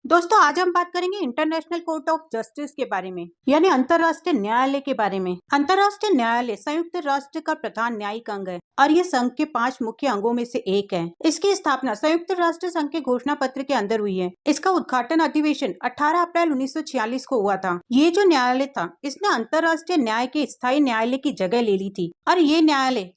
दोस्तों आज हम बात करेंगे इंटरनेशनल कोर्ट ऑफ जस्टिस के बारे में, यानी अंतर्राष्ट्रीय न्यायालय के बारे में। अंतर्राष्ट्रीय न्यायालय संयुक्त राष्ट्र का प्रधान न्यायिक अंग है और ये संघ के 5 मुख्य अंगों में से एक है। इसकी स्थापना संयुक्त राष्ट्र संघ के घोषणा पत्र के अंदर हुई है। इसका उद्घाटन अधिवेशन 18 अप्रैल 1946 को हुआ था। ये जो न्यायालय था, इसने अंतर्राष्ट्रीय न्याय के स्थायी न्यायालय की जगह ले ली थी और ये न्यायालय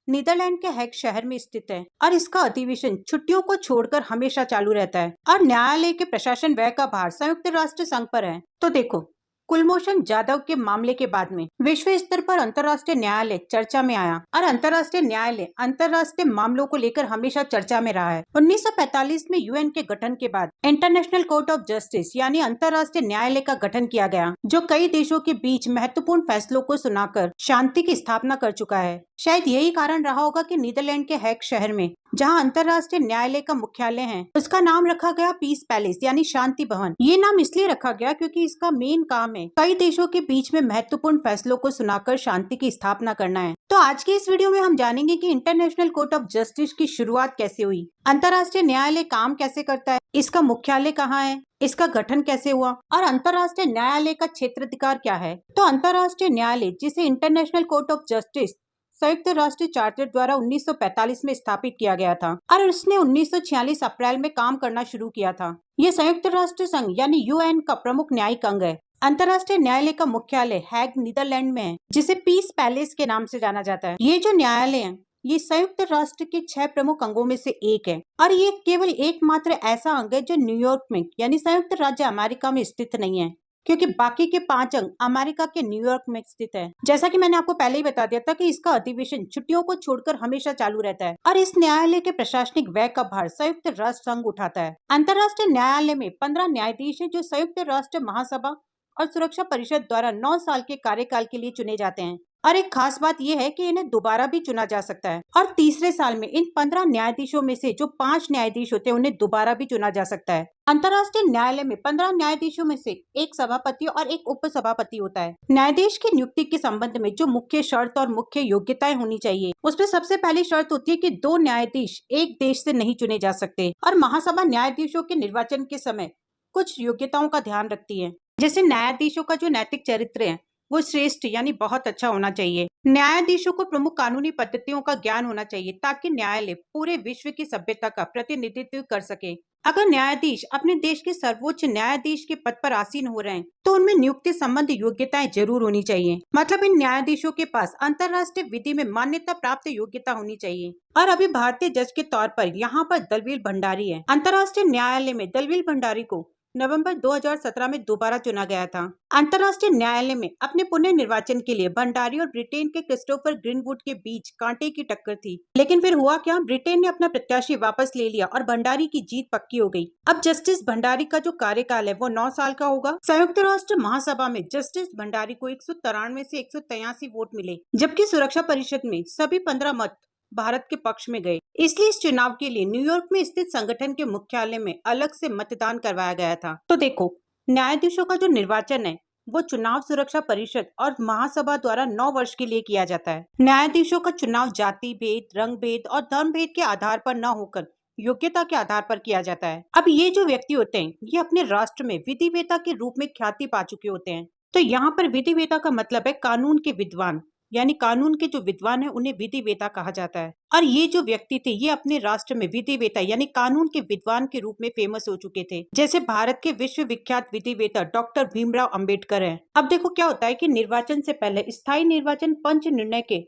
नीदरलैंड के हैग शहर में स्थित है और इसका अधिवेशन छुट्टियों को छोड़कर हमेशा चालू रहता है और न्यायालय के प्रशासन व्यय का भार संयुक्त राष्ट्र संघ पर है। तो देखो, कुलभूषण जाधव के मामले के बाद में विश्व स्तर पर अंतर्राष्ट्रीय न्यायालय चर्चा में आया और अंतर्राष्ट्रीय न्यायालय अंतर्राष्ट्रीय मामलों को लेकर हमेशा चर्चा में रहा है। 1945 में यूएन के गठन के बाद इंटरनेशनल कोर्ट ऑफ जस्टिस यानी अंतर्राष्ट्रीय न्यायालय का गठन किया गया, जो कई देशों के बीच महत्वपूर्ण फैसलों को सुनाकर शांति की स्थापना कर चुका है। शायद यही कारण रहा होगा कि नीदरलैंड के हैग शहर में जहां अंतर्राष्ट्रीय न्यायालय का मुख्यालय है, उसका नाम रखा गया पीस पैलेस यानी शांति भवन। ये नाम इसलिए रखा गया क्योंकि इसका मेन काम है कई देशों के बीच में महत्वपूर्ण फैसलों को सुनाकर शांति की स्थापना करना है। तो आज की इस वीडियो में हम जानेंगे कि इंटरनेशनल कोर्ट ऑफ जस्टिस की शुरुआत कैसे हुई, अंतर्राष्ट्रीय न्यायालय काम कैसे करता है, इसका मुख्यालय कहाँ है, इसका गठन कैसे हुआ और अंतर्राष्ट्रीय न्यायालय का क्षेत्राधिकार क्या है। तो अंतर्राष्ट्रीय न्यायालय, जिसे इंटरनेशनल कोर्ट ऑफ जस्टिस संयुक्त राष्ट्र चार्टर द्वारा 1945 में स्थापित किया गया था और उसने 1946 अप्रैल में काम करना शुरू किया था। ये संयुक्त राष्ट्र संघ यानी यूएन का प्रमुख न्यायिक अंग है। अंतर्राष्ट्रीय न्यायालय का मुख्यालय हैग नीदरलैंड में है, जिसे पीस पैलेस के नाम से जाना जाता है। ये जो न्यायालय है, ये संयुक्त राष्ट्र के 6 प्रमुख अंगों में से एक है और ये केवल एकमात्र ऐसा अंग है जो न्यूयॉर्क में यानी संयुक्त राज्य अमेरिका में स्थित नहीं है, क्योंकि बाकी के 5 अंग अमेरिका के न्यूयॉर्क में स्थित है। जैसा कि मैंने आपको पहले ही बता दिया था कि इसका अधिवेशन छुट्टियों को छोड़कर हमेशा चालू रहता है और इस न्यायालय के प्रशासनिक व्यय का भार संयुक्त राष्ट्र संघ उठाता है। अंतर्राष्ट्रीय न्यायालय में 15 न्यायाधीश हैं जो संयुक्त राष्ट्र महासभा और सुरक्षा परिषद द्वारा 9 साल के कार्यकाल के लिए चुने जाते हैं और एक खास बात यह है कि इन्हें दोबारा भी चुना जा सकता है और तीसरे साल में इन 15 न्यायाधीशों में से जो 5 न्यायाधीश होते हैं उन्हें दोबारा भी चुना जा सकता है। अंतर्राष्ट्रीय न्यायालय में 15 न्यायाधीशों में से एक सभापति और एक उप सभापति होता है। न्यायाधीश की नियुक्ति के संबंध में जो मुख्य शर्त और मुख्य योग्यताएं होनी चाहिए, उसमें सबसे पहली शर्त होती है कि 2 न्यायाधीश एक देश से नहीं चुने जा सकते और महासभा न्यायाधीशों के निर्वाचन के समय कुछ योग्यताओं का ध्यान रखती है, जैसे न्यायाधीशों का जो नैतिक चरित्र है वो श्रेष्ठ यानी बहुत अच्छा होना चाहिए। न्यायाधीशों को प्रमुख कानूनी पद्धतियों का ज्ञान होना चाहिए ताकि न्यायालय पूरे विश्व की सभ्यता का प्रतिनिधित्व कर सके। अगर न्यायाधीश अपने देश के सर्वोच्च न्यायाधीश के पद पर आसीन हो रहे हैं तो उनमें नियुक्ति संबंधी योग्यताएं जरूर होनी चाहिए। मतलब इन न्यायाधीशों के पास अंतर्राष्ट्रीय विधि में मान्यता प्राप्त योग्यता होनी चाहिए। और अभी भारतीय जज के तौर पर यहाँ पर दलवीर भंडारी है। अंतर्राष्ट्रीय न्यायालय में दलवीर भंडारी को नवंबर 2017 में दोबारा चुना गया था। अंतर्राष्ट्रीय न्यायालय में अपने पुनर्निर्वाचन के लिए भंडारी और ब्रिटेन के क्रिस्टोफर ग्रीनवुड के बीच कांटे की टक्कर थी, लेकिन फिर हुआ क्या, ब्रिटेन ने अपना प्रत्याशी वापस ले लिया और भंडारी की जीत पक्की हो गई। अब जस्टिस भंडारी का जो कार्यकाल है वो 9 साल का होगा। संयुक्त राष्ट्र महासभा में जस्टिस भंडारी को 193 से 183 वोट मिले, जबकि सुरक्षा परिषद में सभी 15 मत भारत के पक्ष में गए। इसलिए इस चुनाव के लिए न्यूयॉर्क में स्थित संगठन के मुख्यालय में अलग से मतदान करवाया गया था। तो देखो, न्यायाधीशों का जो निर्वाचन है वो चुनाव सुरक्षा परिषद और महासभा द्वारा 9 वर्ष के लिए किया जाता है। न्यायाधीशों का चुनाव जाति भेद, रंग भेद और धर्म भेद के आधार पर न होकर योग्यता के आधार पर किया जाता है। अब ये जो व्यक्ति होते हैं ये अपने राष्ट्र में विधिवेता के रूप में ख्याति पा चुके होते हैं। तो यहाँ पर विधिवेता का मतलब है कानून के विद्वान, यानी कानून के जो विद्वान है उन्हें विधिवेता कहा जाता है। और ये जो व्यक्ति थे ये अपने राष्ट्र में विधिवेता यानी कानून के विद्वान के रूप में फेमस हो चुके थे। जैसे भारत के विश्व विख्यात विधिवेता डॉक्टर भीमराव अंबेडकर हैं। अब देखो क्या होता है कि निर्वाचन से पहले स्थायी निर्वाचन पंच निर्णय के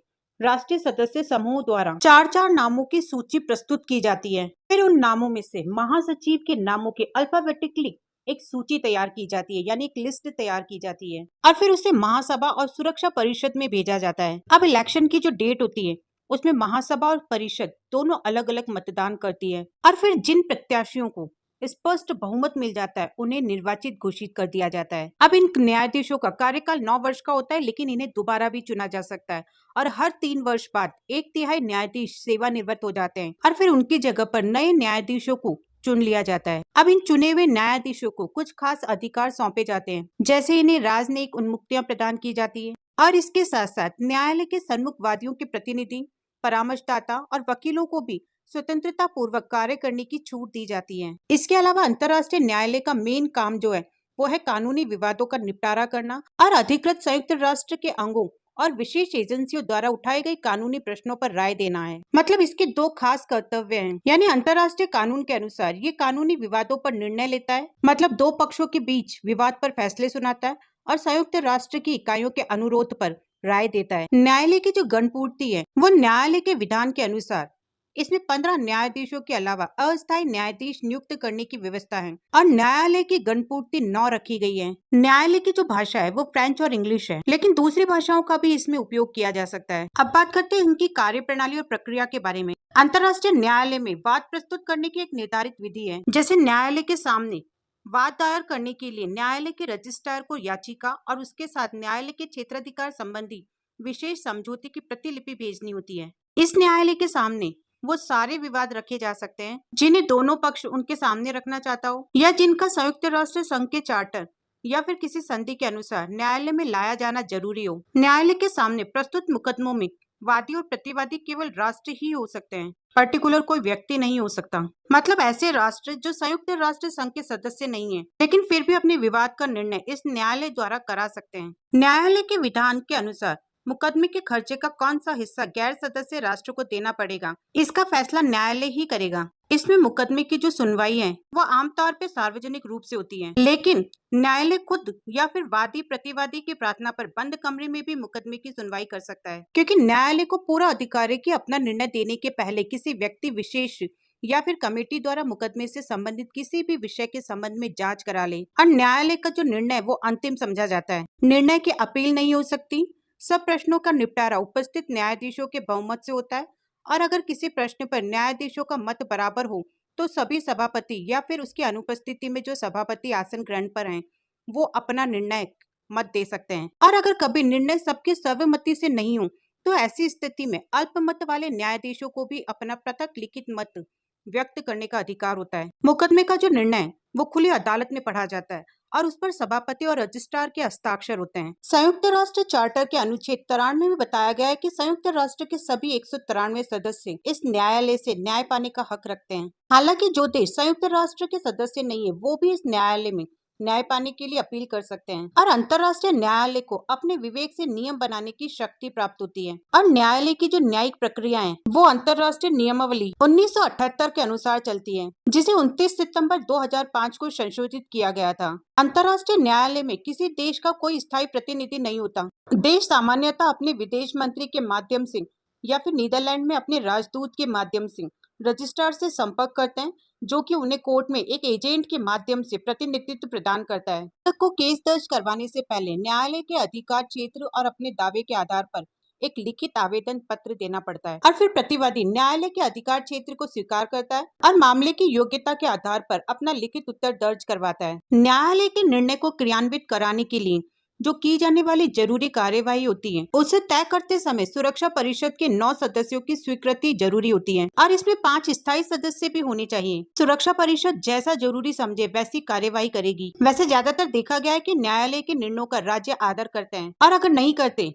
राष्ट्रीय सदस्य समूह द्वारा 4 नामों की सूची प्रस्तुत की जाती है। फिर उन नामों में से महासचिव के नामों के अल्फाबेटिकली एक सूची तैयार की जाती है, यानी एक लिस्ट तैयार की जाती है और फिर उसे महासभा और सुरक्षा परिषद में भेजा जाता है। अब इलेक्शन की जो डेट होती है उसमें महासभा और परिषद दोनों अलग अलग मतदान करती है और फिर जिन प्रत्याशियों को स्पष्ट बहुमत मिल जाता है उन्हें निर्वाचित घोषित कर दिया जाता है। अब इन न्यायाधीशों का कार्यकाल 9 वर्ष का होता है, लेकिन इन्हें दोबारा भी चुना जा सकता है और हर 3 वर्ष बाद 1/3 न्यायाधीश सेवानिवृत्त हो जाते हैं और फिर उनकी जगह पर नए न्यायाधीशों को चुन लिया जाता है। अब इन चुने हुए न्यायाधीशों को कुछ खास अधिकार सौंपे जाते हैं, जैसे इन्हें राजनयिक उन्मुक्तियां प्रदान की जाती है और इसके साथ साथ न्यायालय के सन्मुख वादियों के प्रतिनिधि, परामर्शदाता और वकीलों को भी स्वतंत्रता पूर्वक कार्य करने की छूट दी जाती है। इसके अलावा अंतर्राष्ट्रीय न्यायालय का मेन काम जो है वो है कानूनी विवादों का निपटारा करना और अधिकृत संयुक्त राष्ट्र के अंगों और विशेष एजेंसियों द्वारा उठाए गए कानूनी प्रश्नों पर राय देना है। मतलब इसके दो खास कर्तव्य हैं। यानी अंतर्राष्ट्रीय कानून के अनुसार ये कानूनी विवादों पर निर्णय लेता है, मतलब दो पक्षों के बीच विवाद पर फैसले सुनाता है और संयुक्त राष्ट्र की इकाइयों के अनुरोध पर राय देता है। न्यायालय की जो गणपूर्ति है वो न्यायालय के विधान के अनुसार इसमें 15 न्यायाधीशों के अलावा अस्थायी न्यायाधीश नियुक्त करने की व्यवस्था है और न्यायालय की गणपूर्ति 9 रखी गई है। न्यायालय की जो भाषा है वो फ्रेंच और इंग्लिश है, लेकिन दूसरी भाषाओं का भी इसमें उपयोग किया जा सकता है। अब बात करते हैं इनकी कार्यप्रणाली और प्रक्रिया के बारे में। अंतर्राष्ट्रीय न्यायालय में वाद प्रस्तुत करने की एक निर्धारित विधि है। जैसे न्यायालय के सामने वाद दायर करने के लिए न्यायालय के रजिस्ट्रार को याचिका और उसके साथ न्यायालय के क्षेत्राधिकार संबंधी विशेष समझौते की प्रतिलिपि भेजनी होती है। इस न्यायालय के सामने वो सारे विवाद रखे जा सकते हैं जिन्हें दोनों पक्ष उनके सामने रखना चाहता हो या जिनका संयुक्त राष्ट्र संघ के चार्टर या फिर किसी संधि के अनुसार न्यायालय में लाया जाना जरूरी हो। न्यायालय के सामने प्रस्तुत मुकदमों में वादी और प्रतिवादी केवल राष्ट्र ही हो सकते हैं, पर्टिकुलर कोई व्यक्ति नहीं हो सकता। मतलब ऐसे राष्ट्र जो संयुक्त राष्ट्र संघ के सदस्य नहीं है लेकिन फिर भी अपने विवाद का निर्णय इस न्यायालय द्वारा करा सकते हैं। न्यायालय के विधान के अनुसार मुकदमे के खर्चे का कौन सा हिस्सा गैर सदस्य राष्ट्र को देना पड़ेगा, इसका फैसला न्यायालय ही करेगा। इसमें मुकदमे की जो सुनवाई है वो आमतौर पे सार्वजनिक रूप से होती है, लेकिन न्यायालय खुद या फिर वादी प्रतिवादी की प्रार्थना पर बंद कमरे में भी मुकदमे की सुनवाई कर सकता है, क्योंकि न्यायालय को पूरा अधिकार है कि अपना निर्णय देने के पहले किसी व्यक्ति विशेष या फिर कमेटी द्वारा मुकदमे से संबंधित किसी भी विषय के संबंध में जांच करा ले और न्यायालय का जो निर्णय वो अंतिम समझा जाता है। निर्णय की अपील नहीं हो सकती। सब प्रश्नों का निपटारा उपस्थित न्यायाधीशों के बहुमत से होता है और अगर किसी प्रश्न पर न्यायाधीशों का मत बराबर हो तो सभी सभापति या फिर उसकी अनुपस्थिति में जो सभापति आसन ग्रहण पर हैं वो अपना निर्णय मत दे सकते हैं। और अगर कभी निर्णय सबकी सर्वमति से नहीं हो तो ऐसी स्थिति में अल्पमत वाले न्यायाधीशों को भी अपना पृथक लिखित मत व्यक्त करने का अधिकार होता है। मुकदमे का जो निर्णय है वो खुली अदालत में पढ़ा जाता है और उस पर सभापति और रजिस्ट्रार के हस्ताक्षर होते हैं। संयुक्त राष्ट्र चार्टर के अनुच्छेद 93 में बताया गया है कि संयुक्त राष्ट्र के सभी 193 सदस्य इस न्यायालय से न्याय पाने का हक रखते हैं। हालांकि जो देश संयुक्त राष्ट्र के सदस्य नहीं है वो भी इस न्यायालय में न्याय पाने के लिए अपील कर सकते हैं और अंतर्राष्ट्रीय न्यायालय को अपने विवेक से नियम बनाने की शक्ति प्राप्त होती है। और न्यायालय की जो न्यायिक प्रक्रिया है वो अंतर्राष्ट्रीय नियमावली 1978 के अनुसार चलती है, जिसे 29 सितंबर 2005 को संशोधित किया गया था। अंतर्राष्ट्रीय न्यायालय में किसी देश का कोई स्थायी प्रतिनिधि नहीं होता। देश सामान्यतः अपने विदेश मंत्री के माध्यम से या फिर नीदरलैंड में अपने राजदूत के माध्यम से रजिस्ट्रार से संपर्क करते हैं, जो कि उन्हें कोर्ट में एक एजेंट के माध्यम से प्रतिनिधित्व प्रदान करता है। को केस दर्ज करवाने से पहले न्यायालय के अधिकार क्षेत्र और अपने दावे के आधार पर एक लिखित आवेदन पत्र देना पड़ता है और फिर प्रतिवादी न्यायालय के अधिकार क्षेत्र को स्वीकार करता है और मामले की योग्यता के आधार पर अपना लिखित उत्तर दर्ज करवाता है। न्यायालय के निर्णय को क्रियान्वित कराने के लिए जो की जाने वाली जरूरी कार्यवाही होती है उसे तय करते समय सुरक्षा परिषद के 9 सदस्यों की स्वीकृति जरूरी होती है और इसमें 5 स्थायी सदस्य भी होने चाहिए। सुरक्षा परिषद जैसा जरूरी समझे वैसी कार्यवाही करेगी। वैसे ज्यादातर देखा गया है कि न्यायालय के निर्णयों का राज्य आदर करते हैं और अगर नहीं करते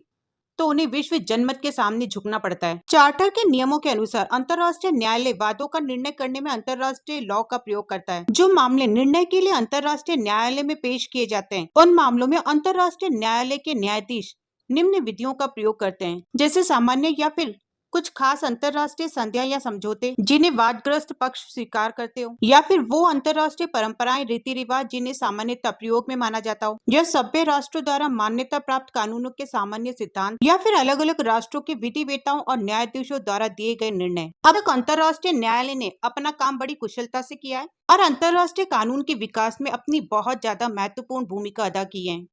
तो उन्हें विश्व जनमत के सामने झुकना पड़ता है। चार्टर के नियमों के अनुसार अंतर्राष्ट्रीय न्यायालय वादों का निर्णय करने में अंतर्राष्ट्रीय लॉ का प्रयोग करता है। जो मामले निर्णय के लिए अंतर्राष्ट्रीय न्यायालय में पेश किए जाते हैं उन मामलों में अंतर्राष्ट्रीय न्यायालय के न्यायाधीश निम्न विधियों का प्रयोग करते हैं, जैसे सामान्य या फिर कुछ खास अंतर्राष्ट्रीय संधियां या समझौते जिन्हें वादग्रस्त पक्ष स्वीकार करते हो, या फिर वो अंतर्राष्ट्रीय परंपराएं रीति रिवाज जिन्हें सामान्यतः प्रयोग में माना जाता हो, या सभ्य राष्ट्रों द्वारा मान्यता प्राप्त कानूनों के सामान्य सिद्धांत, या फिर अलग अलग राष्ट्रों के विधिवेताओं और न्यायाधीशों द्वारा दिए गए निर्णय। अब तक अंतर्राष्ट्रीय न्यायालय ने अपना काम बड़ी कुशलता से किया है और अंतर्राष्ट्रीय कानून के विकास में अपनी बहुत ज्यादा महत्वपूर्ण भूमिका अदा की है।